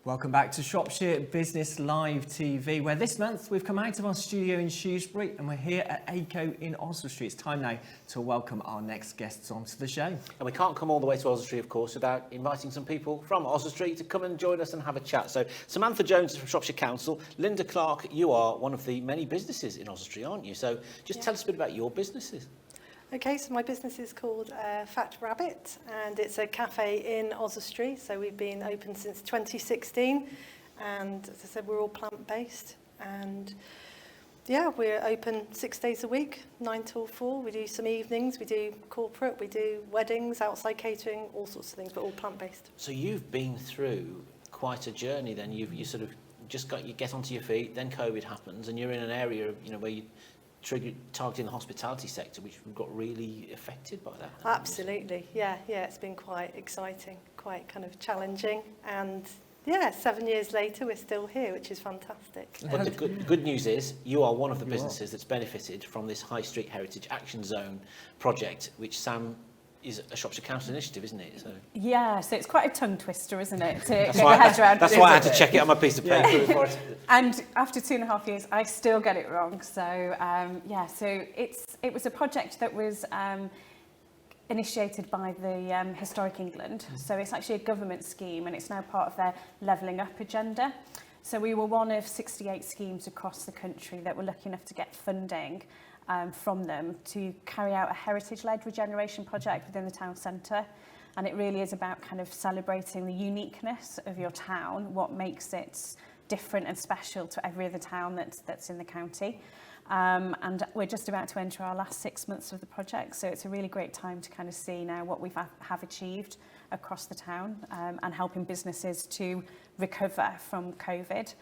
Welcome back to Shropshire Business Live TV, where this month we've come out of our studio in Shrewsbury and we're here at ACO in Oswestry. It's time now to welcome our next guests onto the show. And we can't come all the way to Oswestry, of course, without inviting some people from Oswestry to come and join us and have a chat. So Samantha Jones is from Shropshire Council. Linda Clark, you are one of the many businesses in Oswestry, aren't you? So just tell us a bit about your businesses. Okay, so my business is called Fat Rabbit, and it's a cafe in Oswestry. So we've been open since 2016, and as I said, we're all plant-based. And yeah, we're open 6 days a week, 9 till 4. We do some evenings, we do corporate, we do weddings, outside catering, all sorts of things, but all plant-based. So you've been through quite a journey then. You sort of you get onto your feet, then COVID happens, and you're in an area, where you targeting the hospitality sector, which got really affected by that. Absolutely, yeah, it's been quite exciting, quite kind of challenging, and yeah, 7 years later we're still here, which is fantastic. But the good news is you are one of the businesses that's benefited from this High Street Heritage Action Zone project, which Sam is a Shropshire Council initiative, isn't it? So. Yeah, so it's quite a tongue twister, isn't it, to get your head around. That's why I had to check it on my piece of paper. And after 2.5 years, I still get it wrong. So, so it was a project that was initiated by the Historic England. So it's actually a government scheme, and it's now part of their levelling up agenda. So we were one of 68 schemes across the country that were lucky enough to get funding from them to carry out a heritage-led regeneration project within the town centre. And it really is about kind of celebrating the uniqueness of your town, what makes it different and special to every other town that's in the county. And we're just about to enter our last 6 months of the project, so it's a really great time to kind of see now what we have achieved across the town, and helping businesses to recover from COVID.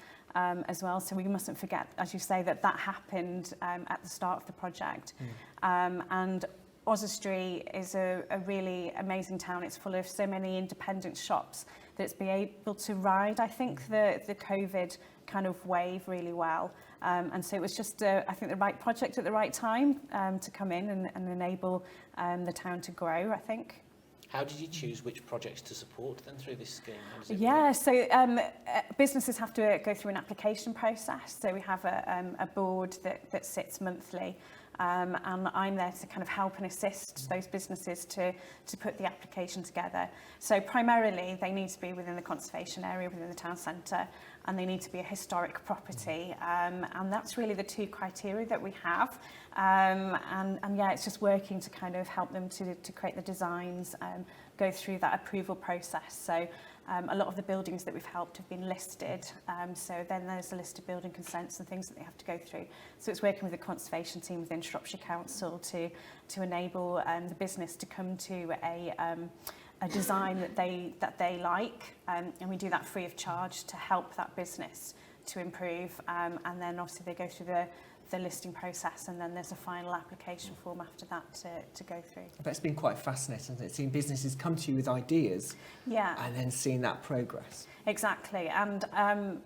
As well. So we mustn't forget, as you say, that happened at the start of the project. And Oswestry is a really amazing town. It's full of so many independent shops that it's been able to ride, I think, the COVID kind of wave really well. And so it was just, I think, the right project at the right time to come in and enable the town to grow, I think. How did you choose which projects to support then through this scheme? So businesses have to go through an application process. So we have a board that sits monthly, and I'm there to kind of help and assist those businesses to put the application together. So primarily they need to be within the conservation area, within the town centre, and they need to be a historic property. And that's really the two criteria that we have. And it's just working to kind of help them to create the designs, go through that approval process. So a lot of the buildings that we've helped have been listed. So then there's a list of building consents and things that they have to go through. So it's working with the conservation team within Shropshire Council to enable the business to come to a design that they like, and we do that free of charge to help that business to improve, and then obviously they go through the listing process, and then there's a final application form after that to go through. I bet it's been quite fascinating, isn't it? Seeing businesses come to you with ideas, and then seeing that progress. Exactly, and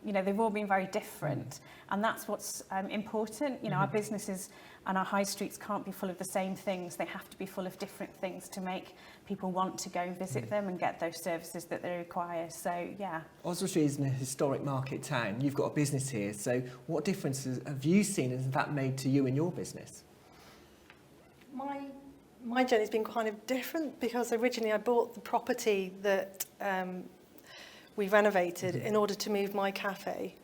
they've all been very different, and that's what's important. Our businesses and our high streets can't be full of the same things. They have to be full of different things to make people want to go and visit them and get those services that they require. So, yeah. Oswestry is a historic market town. You've got a business here. So what differences have you seen and has that made to you in your business? My journey's been kind of different because originally I bought the property that we renovated in order to move my cafe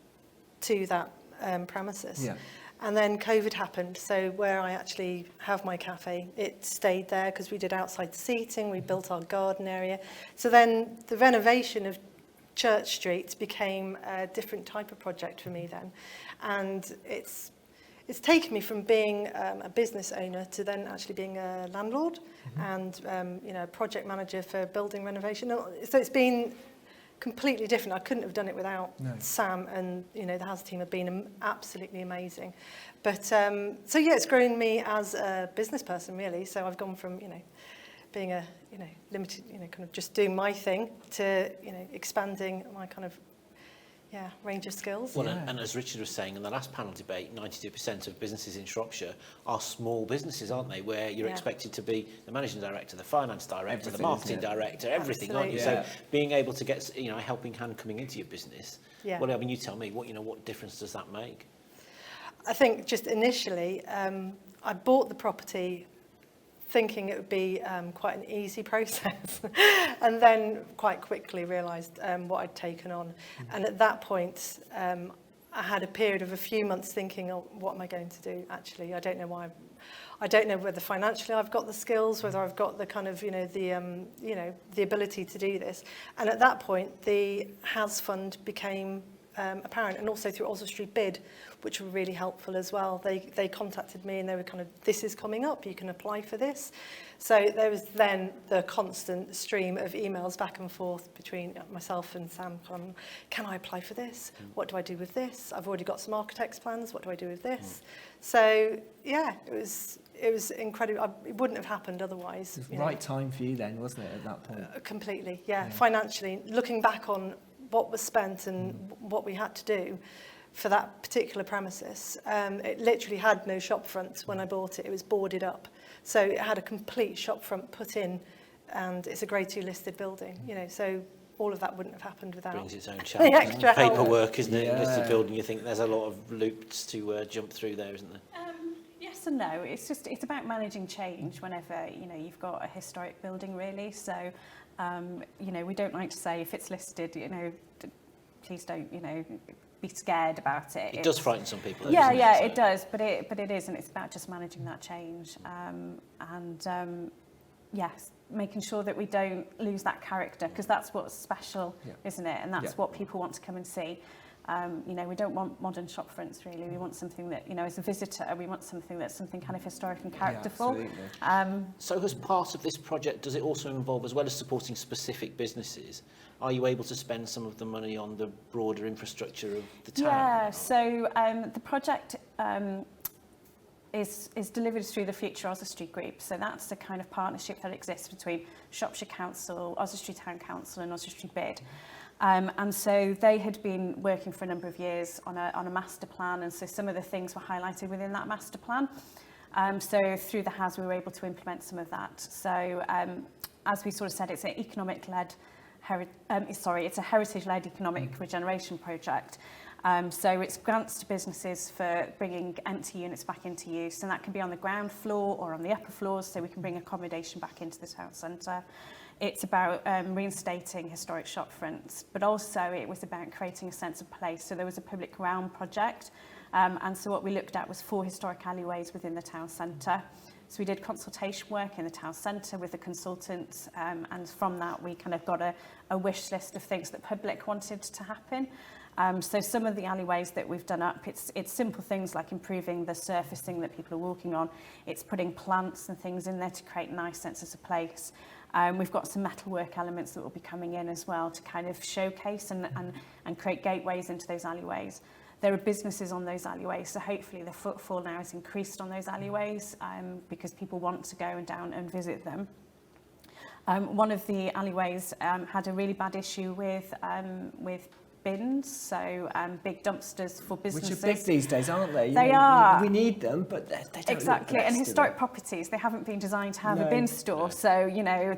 to that premises. Yeah. And then COVID happened, so where I actually have my cafe, it stayed there because we did outside seating, we built our garden area. So then the renovation of Church Street became a different type of project for me then. And it's taken me from being a business owner to then actually being a landlord and a project manager for building renovation. So it's been completely different. I couldn't have done it without Sam, and the house team have been absolutely amazing. But it's grown me as a business person really. So I've gone from being a limited kind of just doing my thing to expanding my kind of range of skills. Well, and as Richard was saying in the last panel debate, 92% of businesses in Shropshire are small businesses, aren't they? Where you're expected to be the managing director, the finance director, the marketing director, everything, aren't you? So being able to get, a helping hand coming into your business. Yeah. Well, I mean, you tell me, what difference does that make? I think just initially, I bought the property thinking it would be quite an easy process and then quite quickly realised what I'd taken on. And at that point, I had a period of a few months thinking, oh, what am I going to do? Actually, I don't know why. I don't know whether financially I've got the skills, whether I've got the kind of, the ability to do this. And at that point, the house fund became apparent, and also through Oswestry bid, which were really helpful as well. They contacted me and they were kind of, this is coming up, you can apply for this. So there was then the constant stream of emails back and forth between myself and Sam. Can I apply for this? What do I do with this? I've already got some architect's plans. What do I do with this? So yeah, it was incredible. It wouldn't have happened otherwise. It was the right time for you then, wasn't it, at that point? Completely, yeah. Financially, looking back on what was spent and what we had to do for that particular premises, it literally had no shop front when I bought it. It was boarded up, so it had a complete shop front put in, and it's a Grade 2 listed building. So all of that wouldn't have happened without brings its own challenge. Extra Paperwork, isn't it? Listed building. You think there's a lot of loops to jump through there, isn't there? Yes and no. It's about managing change whenever you've got a historic building, really. So we don't like to say if it's listed, please don't be scared about it. It does frighten some people. It does, but it is, and it's about just managing that change yes, making sure that we don't lose that character, because that's what's special, isn't it? And that's what people want to come and see. We don't want modern shop fronts, really. We want something that, as a visitor, we want something kind of historic and characterful. So as part of this project, does it also involve, as well as supporting specific businesses, are you able to spend some of the money on the broader infrastructure of the town? Yeah, so the project is delivered through the Future Oswestry Group. So that's the kind of partnership that exists between Shropshire Council, Oswestry Town Council and Oswestry Bid. And so they had been working for a number of years on a master plan, and so some of the things were highlighted within that master plan. So through the HAS we were able to implement some of that. So as we sort of said, it's an it's a heritage-led economic regeneration project. So it's grants to businesses for bringing empty units back into use, and that can be on the ground floor or on the upper floors, so we can bring accommodation back into the town centre. It's about reinstating historic shop fronts, but also it was about creating a sense of place. So there was a public realm project, and so what we looked at was 4 historic alleyways within the town centre. So we did consultation work in the town centre with the consultants, and from that we kind of got a wish list of things that public wanted to happen. So some of the alleyways that we've done up, it's simple things like improving the surfacing that people are walking on. It's putting plants and things in there to create nice senses of place. We've got some metalwork elements that will be coming in as well to kind of showcase and create gateways into those alleyways. There are businesses on those alleyways, so hopefully the footfall now is increased on those alleyways because people want to go down and visit them. One of the alleyways had a really bad issue with bins, so big dumpsters for businesses. Which are big these days, aren't they? They are. We need them, but they don't exactly. Look and best, historic properties, they haven't been designed to have a bin store. So,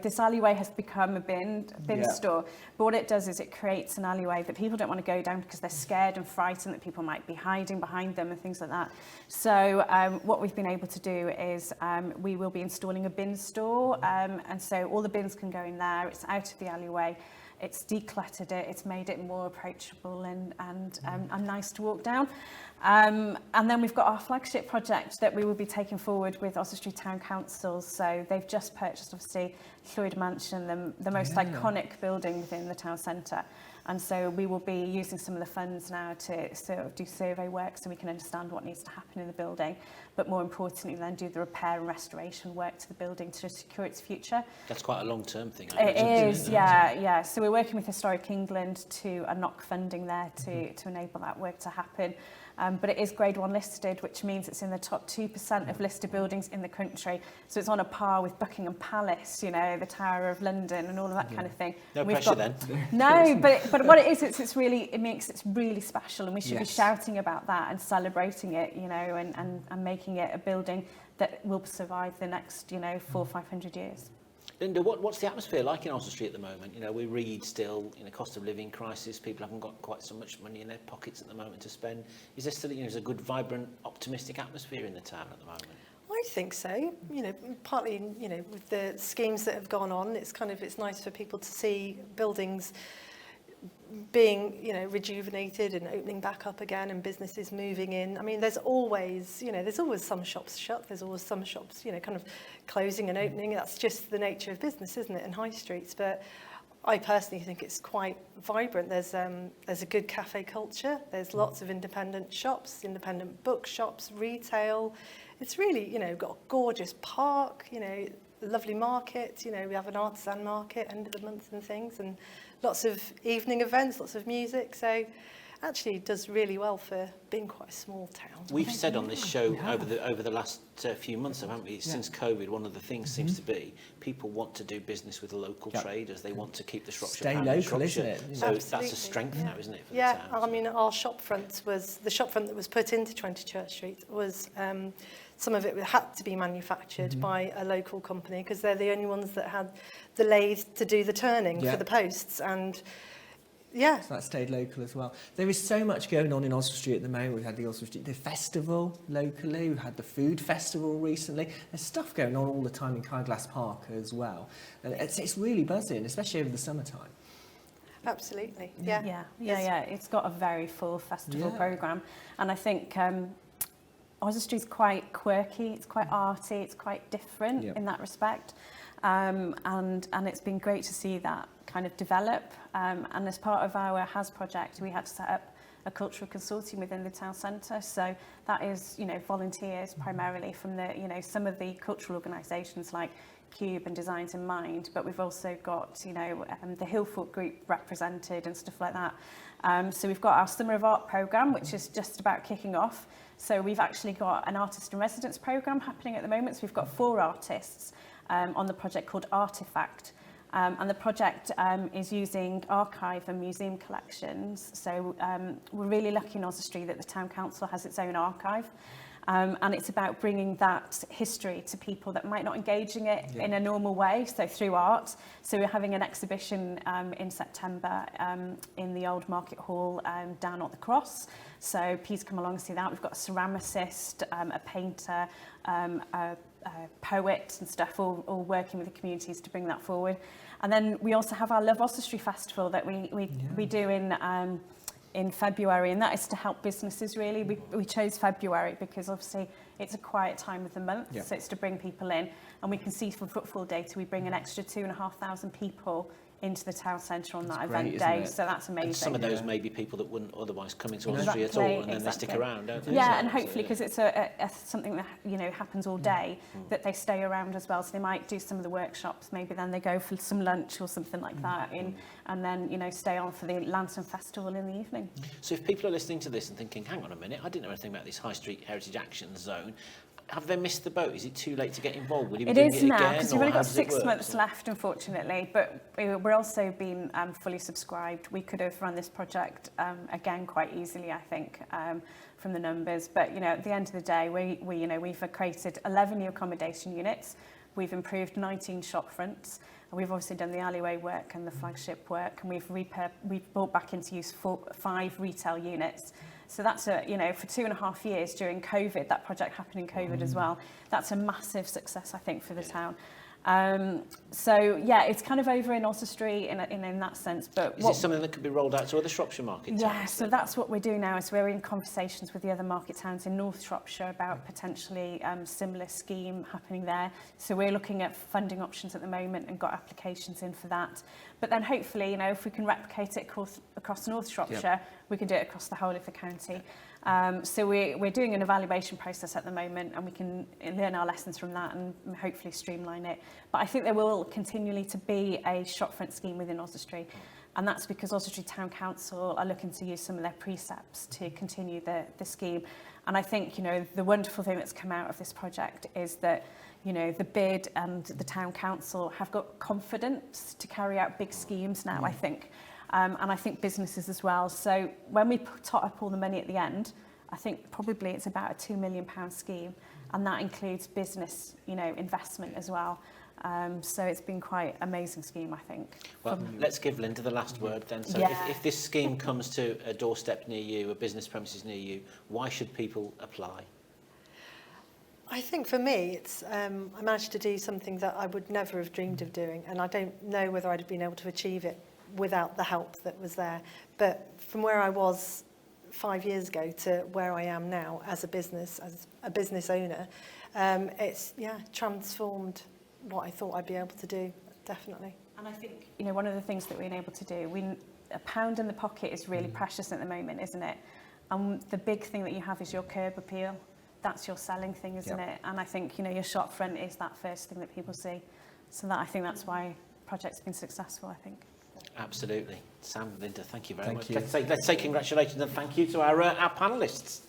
this alleyway has become a bin store. But what it does is it creates an alleyway that people don't want to go down because they're scared and frightened that people might be hiding behind them and things like that. So what we've been able to do is we will be installing a bin store, and so all the bins can go in there. It's out of the alleyway. It's decluttered it, it's made it more approachable and nice to walk down. And then we've got our flagship project that we will be taking forward with Oswestry Town Council. So they've just purchased, obviously, Lloyd Mansion, the most iconic building within the town centre. And so we will be using some of the funds now to sort of do survey work so we can understand what needs to happen in the building, but more importantly then do the repair and restoration work to the building to secure its future. That's quite a long-term thing. It is, yeah. So we're working with Historic England to unlock funding there to enable that work to happen. but it is Grade 1 listed, which means it's in the top 2% of listed buildings in the country. So it's on a par with Buckingham Palace, you know, the Tower of London and all of that kind of thing. No pressure then. No, but what it is, it makes it really special, and we should be Yes. shouting about that and celebrating it, you know, and making it a building that will survive the next, you know, 400 or 500 years. Linda, what's the atmosphere like in Oswestry at the moment? You know, we read still, in a cost of living crisis, people haven't got quite so much money in their pockets at the moment to spend. Is there still, you know, is a good, vibrant, optimistic atmosphere in the town at the moment? I think so. You know, partly, you know, with the schemes that have gone on, it's nice for people to see buildings being, you know, rejuvenated and opening back up again, and businesses moving in. I mean, there's always some shops shut. There's always some shops, you know, kind of closing and opening. That's just the nature of business, isn't it, in high streets? But I personally think it's quite vibrant. There's a good cafe culture. There's lots of independent shops, independent bookshops, retail. It's really, you know, got a gorgeous park, you know, a lovely market. You know, we have an artisan market end of the month and things, and lots of evening events, lots of music. So actually it does really well for being quite a small town. We've said on this show over the last few months, haven't we, since COVID, one of the things seems to be people want to do business with the local traders. They want to keep the Shropshire Stay brand local, Shropshire. isn't it? So Absolutely, that's a strength now, isn't it, for the Yeah, town? I mean, our shopfront that was put into 20 Church Street was, some of it had to be manufactured by a local company, because they're the only ones that had the lathe to do the turning for the posts. And yeah. So that stayed local as well. There is so much going on in Oswestry at the moment. We've had the Oswestry festival locally. We've had the food festival recently. There's stuff going on all the time in Kydglass Park as well. And it's really buzzing, especially over the summertime. Absolutely. Yeah. It's got a very full festival programme, and I think Oswestry's quite quirky. It's quite arty. It's quite different in that respect, and it's been great to see that kind of develop. And as part of our HAS project, we had to set up a cultural consortium within the town centre. So that is, you know, volunteers primarily from the, you know, some of the cultural organisations like Cube and Designs in Mind, but we've also got, you know, the Hillfoot group represented and stuff like that. So we've got our Summer of Art programme, which is just about kicking off. So we've actually got an artist in residence programme happening at the moment. So we've got 4 artists on the project called Artifact. And the project is using archive and museum collections. So we're really lucky in Oswestry that the Town Council has its own archive. And it's about bringing that history to people that might not engage in it in a normal way, so through art. So we're having an exhibition in September in the Old Market Hall down at the Cross. So please come along and see that. We've got a ceramicist, a painter, a poet and stuff, all working with the communities to bring that forward. And then we also have our Love Oswestry Festival that we do in February, and that is to help businesses really. We chose February because obviously it's a quiet time of the month, so it's to bring people in, and we can see from footfall data we bring an extra 2,500 people into the town centre on that event day, so that's amazing. And some of those may be people that wouldn't otherwise come into Oswestry at all, and then they stick around, don't they? Yeah, and hopefully because it's something that, you know, happens all day, that they stay around as well. So they might do some of the workshops, maybe then they go for some lunch or something like that, and then, you know, stay on for the Lantern Festival in the evening. So if people are listening to this and thinking, hang on a minute, I didn't know anything about this High Street Heritage Action Zone, have they missed the boat? Is it too late to get involved? Will you be doing it again? It is now, because we've only got 6 months left, unfortunately, but we're also being fully subscribed. We could have run this project again quite easily, I think, from the numbers. But, you know, at the end of the day, we've created 11 new accommodation units. We've improved 19 shop fronts. And we've obviously done the alleyway work and the flagship work, and we've brought back into use 5 retail units. So that's for 2.5 years during COVID, that project happened in COVID as well. That's a massive success, I think, for the town. So yeah, it's kind of over in Oswestry in that sense. But is it something that could be rolled out to other Shropshire market towns? Yeah, so that's what we're doing now. Is we're in conversations with the other market towns in North Shropshire about potentially similar scheme happening there. So we're looking at funding options at the moment and got applications in for that. But then hopefully, if we can replicate it across North Shropshire, we can do it across the whole of the county. So we're doing an evaluation process at the moment, and we can learn our lessons from that and hopefully streamline it. But I think there will continually to be a shopfront scheme within Oswestry. And that's because Oswestry Town Council are looking to use some of their precepts to continue the scheme. And I think, you know, the wonderful thing that's come out of this project is that, you know, the bid and the Town Council have got confidence to carry out big schemes now, I think. And I think businesses as well. So when we tot up all the money at the end, I think probably it's about a £2 million scheme. And that includes business, you know, investment as well. So it's been quite an amazing scheme, I think. Well, let's give Linda the last word then. So if this scheme comes to a doorstep near you, a business premises near you, why should people apply? I think for me, it's I managed to do something that I would never have dreamed of doing, and I don't know whether I'd have been able to achieve it without the help that was there. But from where I was 5 years ago to where I am now as a business owner, it's transformed what I thought I'd be able to do, definitely. And I think, you know, one of the things that we've been able to do, a pound in the pocket is really precious at the moment, isn't it? And the big thing that you have is your curb appeal. That's your selling thing, isn't it? And I think, you know, your shop front is that first thing that people see. So I think that's why the project's been successful, I think. Absolutely. Sam, Linda, thank you very much. You. Let's say congratulations and thank you to our panellists.